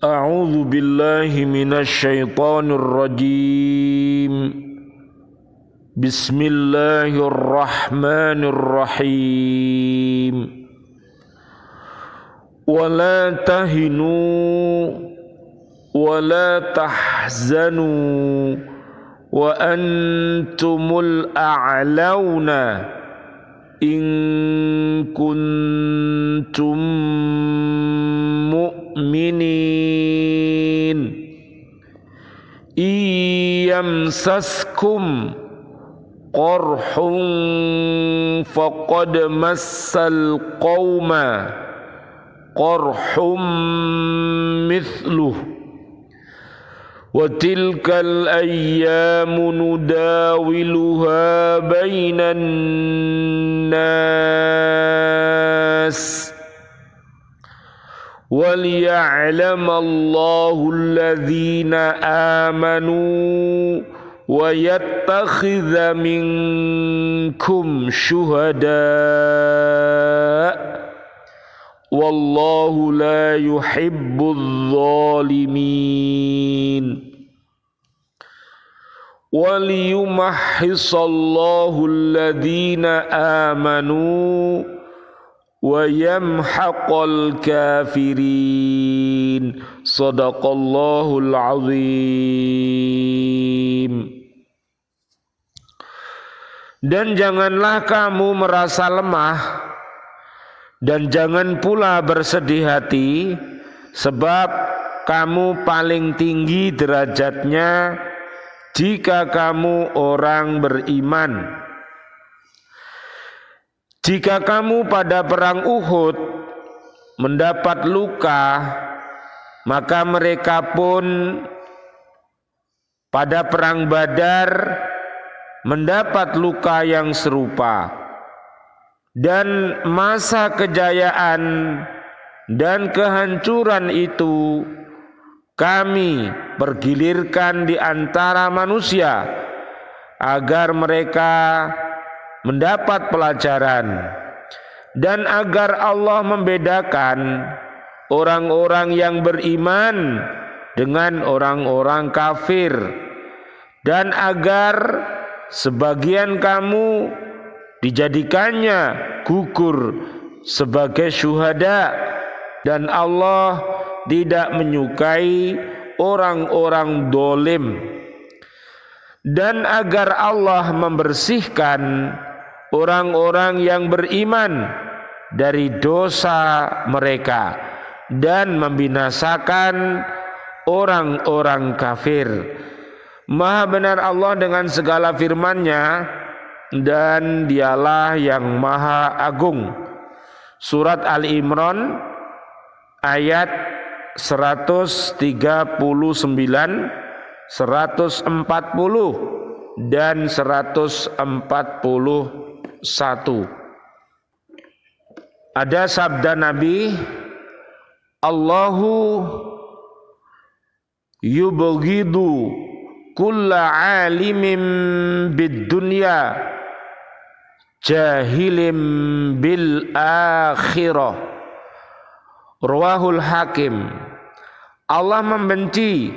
A'udzu billahi minasyaitonir rajim. Bismillahirrahmanirrahim. Wala tahinu wala tahzanu wa antumul a'launa in kuntum mu'minin. Iyamsaskum qarhun faqad massal qawma qarhum mithluh wa tilkal ayyamu nudawiluha bainan nas وَلِيَعْلَمَ اللَّهُ الَّذِينَ آمَنُوا وَيَتَّخِذَ مِنكُمْ شُهَدَاءَ وَاللَّهُ لَا يُحِبُّ الظَّالِمِينَ وَلِيُمَحِّصَ اللَّهُ الَّذِينَ آمَنُوا wa yamhaqal kafirin. Shadaqallahul azim. Dan janganlah kamu merasa lemah dan jangan pula bersedih hati, sebab kamu paling tinggi derajatnya jika kamu orang beriman. Jika kamu pada perang Uhud mendapat luka, maka mereka pun pada perang Badar mendapat luka yang serupa. Dan masa kejayaan dan kehancuran itu kami pergilirkan di antara manusia agar mereka mendapat pelajaran dan agar Allah membedakan orang-orang yang beriman dengan orang-orang kafir, dan agar sebagian kamu dijadikannya gugur sebagai syuhada, dan Allah tidak menyukai orang-orang dolim, dan agar Allah membersihkan orang-orang yang beriman dari dosa mereka dan membinasakan orang-orang kafir. Maha benar Allah dengan segala firman-Nya, dan Dialah yang Maha Agung. Surat Ali Imran ayat 139, 140 dan 141. Ada sabda Nabi, Allahu yubghidu kulla alimin bid dunya jahilim bil akhirah. Rawahul Hakim. Allah membenci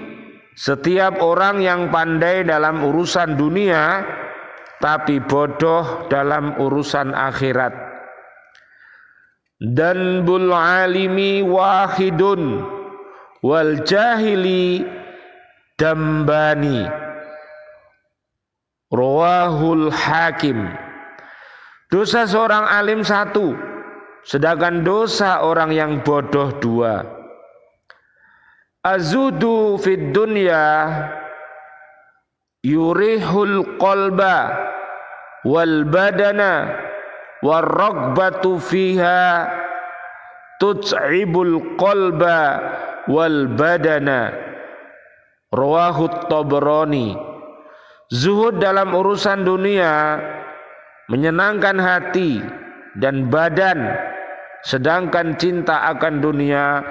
setiap orang yang pandai dalam urusan dunia tapi bodoh dalam urusan akhirat. Dan bul alimi wahidun wal jahili dambani. Rawahul Hakim. Dosa seorang alim satu, sedangkan dosa orang yang bodoh dua. Azudu fid dunya yurihul qalba wal badana warragbatu fiha tut'ibul qalba wal badana. Rawahut Tabrani. Zuhud dalam urusan dunia menyenangkan hati dan badan, sedangkan cinta akan dunia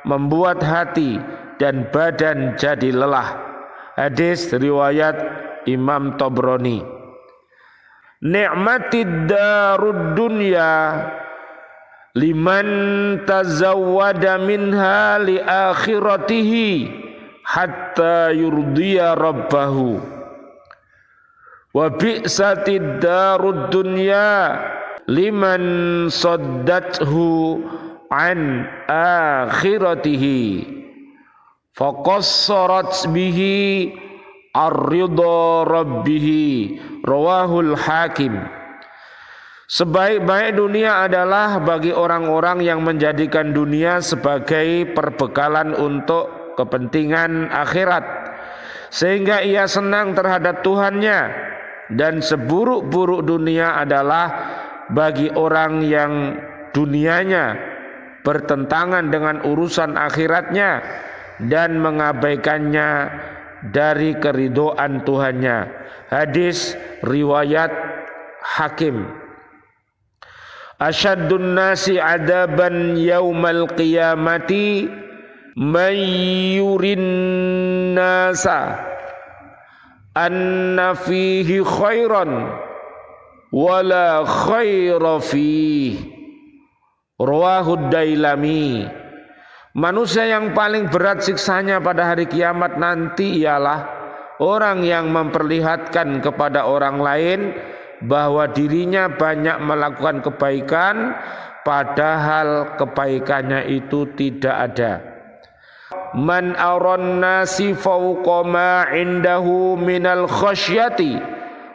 membuat hati dan badan jadi lelah. Hadis riwayat Imam Tabrani. Ni'matid darud dunya liman tazawwada minha li akhiratihi hatta yurdiya rabbahu wa bi'satid darud dunya liman saddathu an akhiratihi faqassarat bihi ar-ridha rabbihi rawahul hakim. Sebaik-baik dunia adalah bagi orang-orang yang menjadikan dunia sebagai perbekalan untuk kepentingan akhirat, sehingga ia senang terhadap Tuhannya. Dan seburuk-buruk dunia adalah bagi orang yang dunianya bertentangan dengan urusan akhiratnya dan mengabaikannya dari keridhaan Tuhannya. Hadis riwayat Hakim. Asyaddun nasi adaban yaumal qiyamati man yurin nasa anna fihi khairan wala khaira fihi. Rawahud Dailami. Manusia yang paling berat siksanya pada hari kiamat nanti ialah orang yang memperlihatkan kepada orang lain bahwa dirinya banyak melakukan kebaikan padahal kebaikannya itu tidak ada. Man aron nasi fawqa ma indahu minal khasyati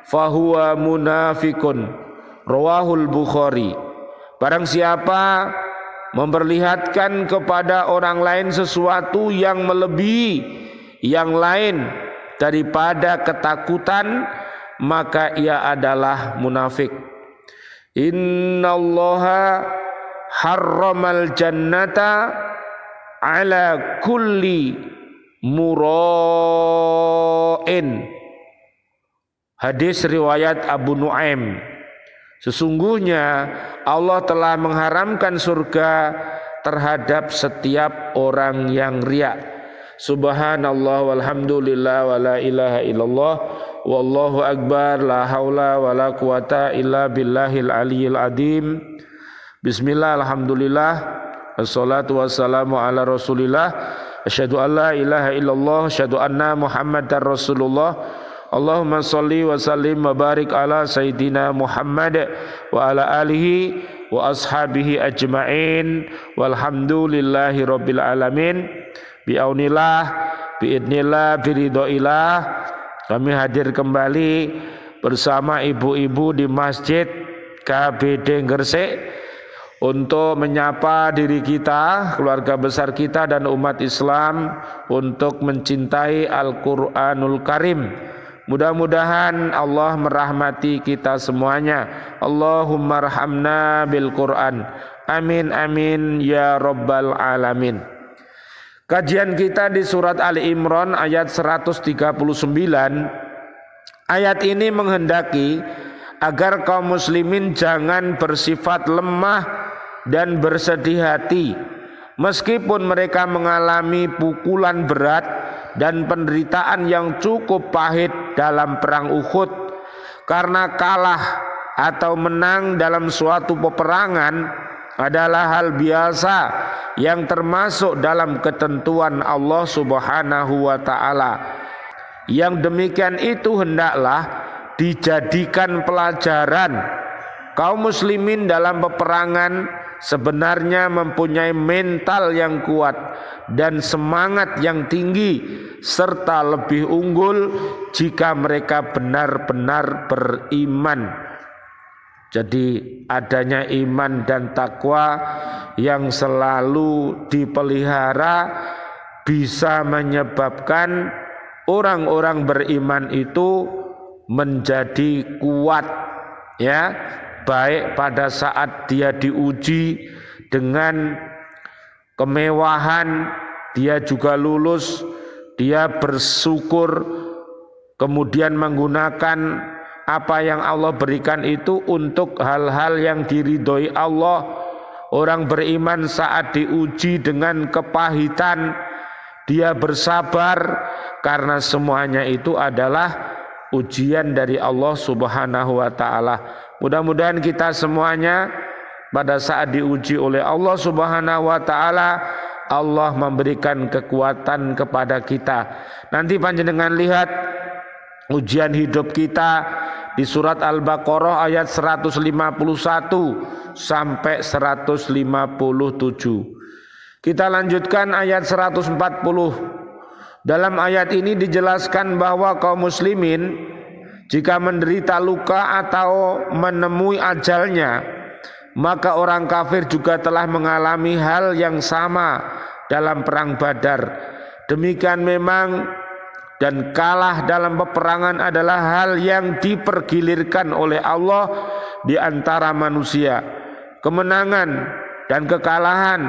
fahuwa munafikun. Rawahul Bukhari. Barang siapa memperlihatkan kepada orang lain sesuatu yang melebihi yang lain daripada ketakutan, maka ia adalah munafik. Innallaha harramal jannata ala kulli mura'in. Hadis riwayat Abu Nuaim. Sesungguhnya Allah telah mengharamkan surga terhadap setiap orang yang riya. Subhanallah walhamdulillah wala ilaha illallah wallahu akbar la haula wala quwata illa billahil aliyil adim. Bismillah alhamdulillah wassalatu wassalamu ala rasulillah asyhadu an la ilaha illallah asyhadu anna muhammadar rasulullah. Allahumma salli wa sallim wa barik ala sayyidina Muhammad wa ala alihi wa ashabihi ajma'in walhamdulillahi rabbil alamin. Bi'aunillah, bi'idnillah, biridhoillah, kami hadir kembali bersama ibu-ibu di Masjid KBD Gresik untuk menyapa diri kita, keluarga besar kita dan umat Islam untuk mencintai Al-Quranul Karim. Mudah-mudahan Allah merahmati kita semuanya. Allahumma rahamna bil Quran. Amin amin ya rabbal alamin. Kajian kita di surat Ali Imran ayat 139. Ayat ini menghendaki agar kaum muslimin jangan bersifat lemah dan bersedih hati meskipun mereka mengalami pukulan berat dan penderitaan yang cukup pahit dalam perang Uhud. Karena kalah atau menang dalam suatu peperangan adalah hal biasa yang termasuk dalam ketentuan Allah Subhanahu wa ta'ala. Yang demikian itu hendaklah dijadikan pelajaran. Kaum muslimin dalam peperangan sebenarnya mempunyai mental yang kuat dan semangat yang tinggi serta lebih unggul jika mereka benar-benar beriman. Jadi adanya iman dan takwa yang selalu dipelihara bisa menyebabkan orang-orang beriman itu menjadi kuat, ya, baik pada saat dia diuji dengan kemewahan, dia juga lulus, dia bersyukur, kemudian menggunakan apa yang Allah berikan itu untuk hal-hal yang diridhoi Allah. Orang beriman saat diuji dengan kepahitan, dia bersabar karena semuanya itu adalah ujian dari Allah Subhanahu wa ta'ala. Mudah-mudahan kita semuanya pada saat diuji oleh Allah Subhanahu wa taala, Allah memberikan kekuatan kepada kita. Nanti panjenengan lihat ujian hidup kita di surat Al-Baqarah ayat 151 sampai 157. Kita lanjutkan ayat 140. Dalam ayat ini dijelaskan bahwa kaum muslimin jika menderita luka atau menemui ajalnya, maka orang kafir juga telah mengalami hal yang sama dalam perang Badar. Demikian memang, dan kalah dalam peperangan adalah hal yang dipergilirkan oleh Allah di antara manusia. Kemenangan dan kekalahan,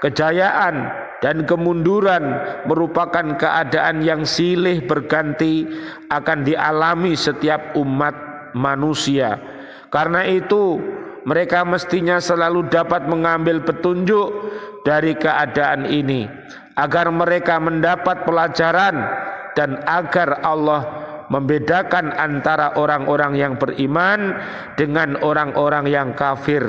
kejayaan dan kemunduran merupakan keadaan yang silih berganti akan dialami setiap umat manusia. Karena itu mereka mestinya selalu dapat mengambil petunjuk dari keadaan ini, agar mereka mendapat pelajaran dan agar Allah membedakan antara orang-orang yang beriman dengan orang-orang yang kafir,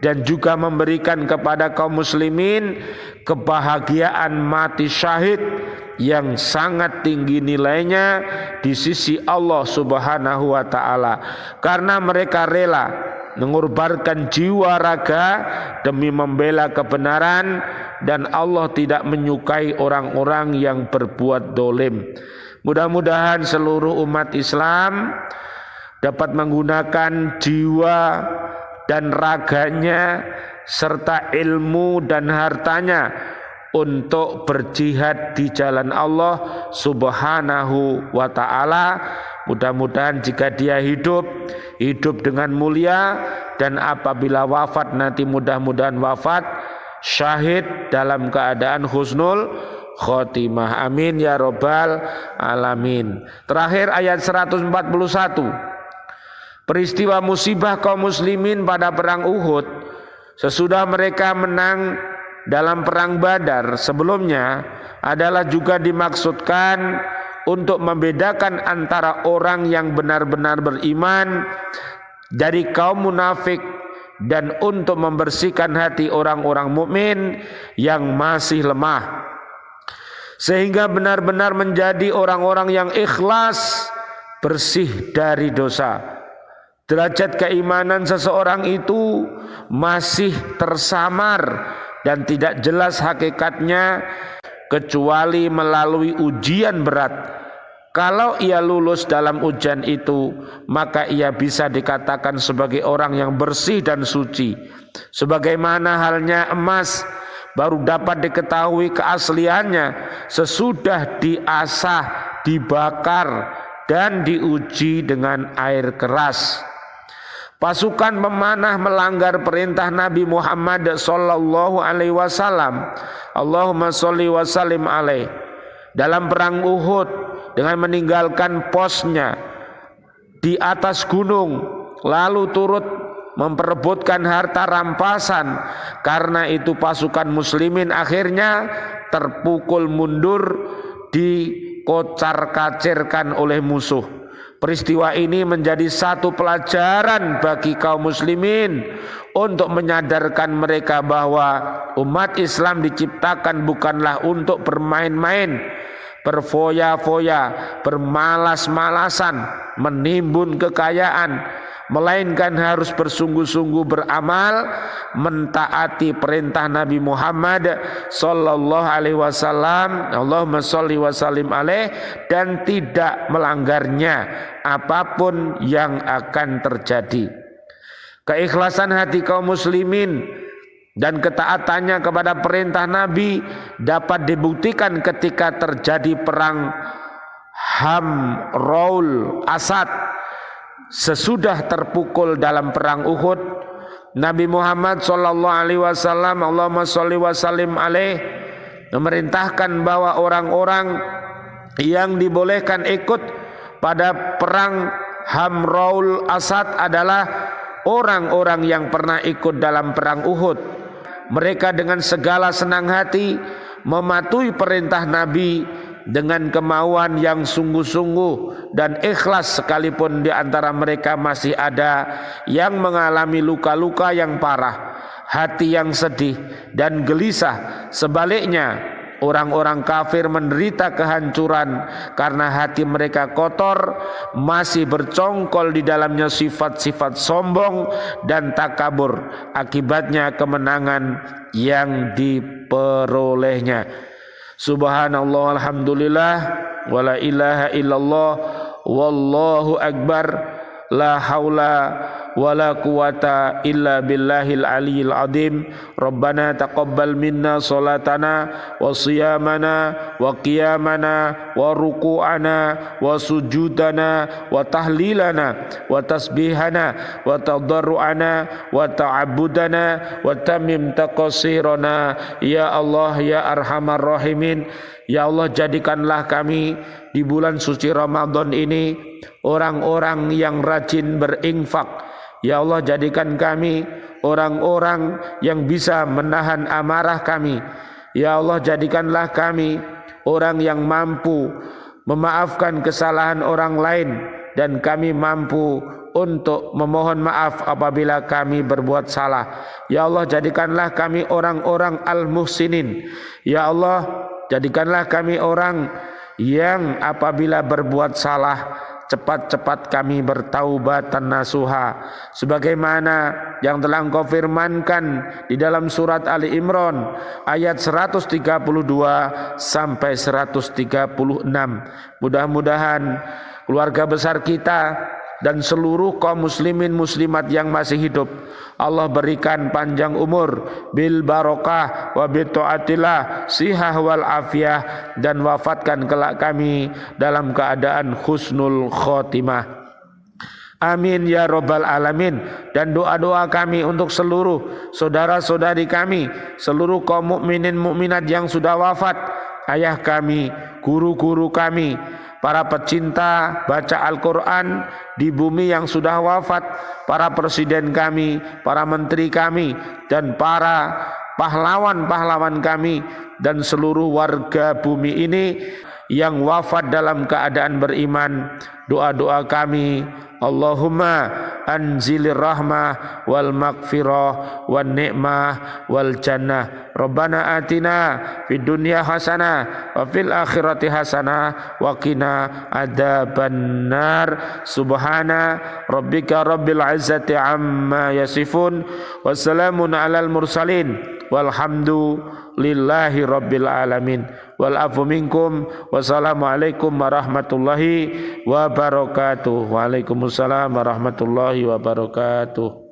dan juga memberikan kepada kaum muslimin kebahagiaan mati syahid yang sangat tinggi nilainya di sisi Allah Subhanahu wa taala, karena mereka rela mengorbankan jiwa raga demi membela kebenaran, dan Allah tidak menyukai orang-orang yang berbuat dolim. Mudah-mudahan seluruh umat Islam dapat menggunakan jiwa dan raganya serta ilmu dan hartanya untuk berjihad di jalan Allah Subhanahu wa ta'ala. Mudah-mudahan jika dia hidup dengan mulia, dan apabila wafat nanti mudah-mudahan wafat syahid dalam keadaan husnul khotimah. Amin ya robbal alamin. Terakhir ayat 141. Peristiwa musibah kaum muslimin pada perang Uhud sesudah mereka menang dalam perang Badar sebelumnya adalah juga dimaksudkan untuk membedakan antara orang yang benar-benar beriman dari kaum munafik, dan untuk membersihkan hati orang-orang mukmin yang masih lemah, sehingga benar-benar menjadi orang-orang yang ikhlas, bersih dari dosa. Derajat keimanan seseorang itu masih tersamar dan tidak jelas hakikatnya kecuali melalui ujian berat. Kalau ia lulus dalam ujian itu, maka ia bisa dikatakan sebagai orang yang bersih dan suci. Sebagaimana halnya emas baru dapat diketahui keasliannya sesudah diasah, dibakar, dan diuji dengan air keras. Pasukan pemanah melanggar perintah Nabi Muhammad sallallahu alaihi wasallam, Allahumma sholli wa sallim alaih, dalam perang Uhud dengan meninggalkan posnya di atas gunung, lalu turut memperebutkan harta rampasan. Karena itu pasukan muslimin akhirnya terpukul mundur, dikocar-kacirkan oleh musuh. Peristiwa ini menjadi satu pelajaran bagi kaum muslimin untuk menyadarkan mereka bahwa umat Islam diciptakan bukanlah untuk bermain-main, berfoya-foya, bermalas-malasan, menimbun kekayaan, melainkan harus bersungguh-sungguh beramal, mentaati perintah Nabi Muhammad sallallahu alaihi wasallam, Allahumma sholli wa sallim alaih, dan tidak melanggarnya apapun yang akan terjadi. Keikhlasan hati kaum muslimin dan ketaatannya kepada perintah Nabi dapat dibuktikan ketika terjadi perang Hamraul Asad. Sesudah terpukul dalam perang Uhud, Nabi Muhammad sallallahu alaihi wasallam, Allahumma sholli wa sallim alaih, memerintahkan bahwa orang-orang yang dibolehkan ikut pada perang Hamraul Asad adalah orang-orang yang pernah ikut dalam perang Uhud. Mereka dengan segala senang hati mematuhi perintah Nabi dengan kemauan yang sungguh-sungguh dan ikhlas, sekalipun di antara mereka masih ada yang mengalami luka-luka yang parah. hati yang sedih dan gelisah. Sebaliknya, orang-orang kafir menderita kehancuran karena hati mereka kotor, masih bercongkol di dalamnya sifat-sifat sombong dan takabur. Akibatnya kemenangan yang diperolehnya. Subhanallah, alhamdulillah, wala ilaha illallah, wallahu akbar, la haula wala quwata illa billahil aliyil azim. Rabbana taqabbal minna salatana wa siyamana wa qiyamana wa ruku'ana wa sujudana wa tahlilana wa tasbihana wa tadarru'ana wa ta'abbudana wa tamim taqsirana. Ya Allah ya arhamar rahimin, ya Allah, jadikanlah kami di bulan suci Ramadan ini orang-orang yang rajin berinfak. Ya Allah, jadikan kami orang-orang yang bisa menahan amarah kami. Ya Allah, jadikanlah kami orang yang mampu memaafkan kesalahan orang lain, dan kami mampu untuk memohon maaf apabila kami berbuat salah. Ya Allah, jadikanlah kami orang-orang al-muhsinin. Ya Allah, jadikanlah kami orang yang apabila berbuat salah cepat-cepat kami bertaubatan nasuha, sebagaimana yang telah Engkau firmankan di dalam surat Ali Imran ayat 132 sampai 136. Mudah-mudahan keluarga besar kita dan seluruh kaum muslimin muslimat yang masih hidup Allah berikan panjang umur bil barokah wa bi taatillah, sihah wal afiyah, dan wafatkan kelak kami dalam keadaan husnul khotimah. Amin ya rabbal alamin. Dan doa-doa kami untuk seluruh saudara-saudari kami, seluruh kaum mukminin mukminat yang sudah wafat, ayah kami, guru-guru kami, para pecinta baca Al-Quran di bumi yang sudah wafat, para presiden kami, para menteri kami, dan para pahlawan-pahlawan kami, dan seluruh warga bumi ini yang wafat dalam keadaan beriman. Doa-doa kami, Allahumma anzilir rahmah wal maghfirah wan ni'mah wal jannah. Rabbana atina fid dunya hasanah wa fil akhirati hasanah wa qina adzabannar. Subhana rabbika rabbil izzati amma yasifun, wassalamun alal mursalin, walhamdulillahi rabbil alamin. Wal afu minkum, wassalamualaikum warahmatullahi wabarakatuh. Waalaikumsalam warahmatullahi wabarakatuh.